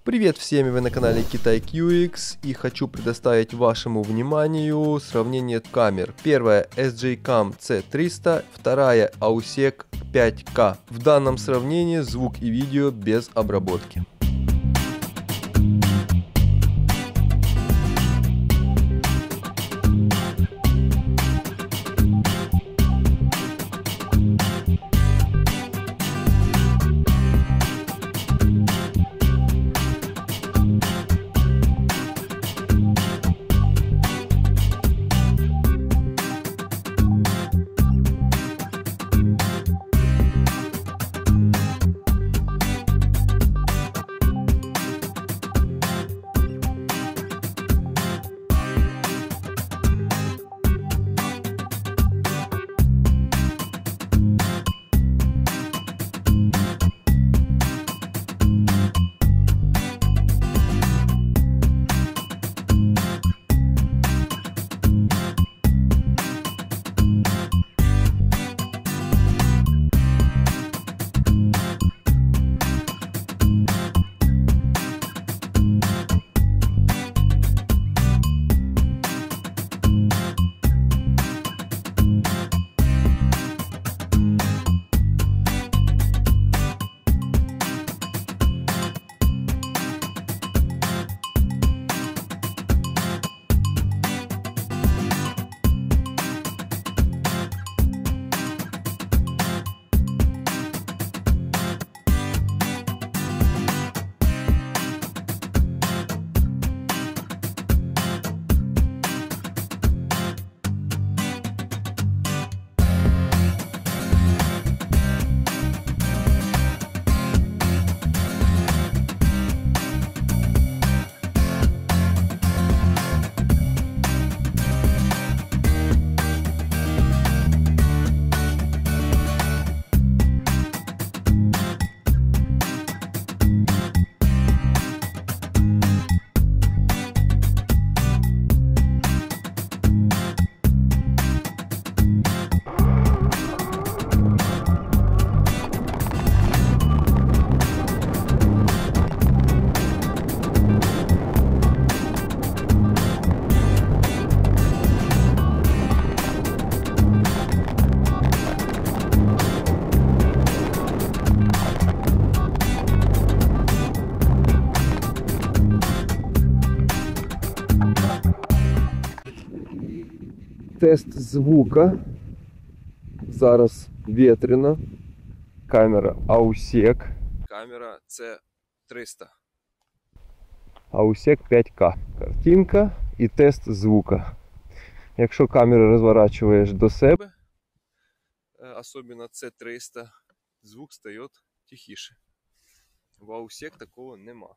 Привет всем, вы на канале Китай QX и хочу предоставить вашему вниманию сравнение камер. Первая SJCAM C300, вторая Ausek 5K. В данном сравнении звук и видео без обработки. Тест звука. Зараз вітряно. Камера Ausek. Камера C300. Ausek 5K. Картинка і тест звука. Якщо камеру розворачуєш до себе, особливо C300, звук стає тихіше. В Ausek такого нема.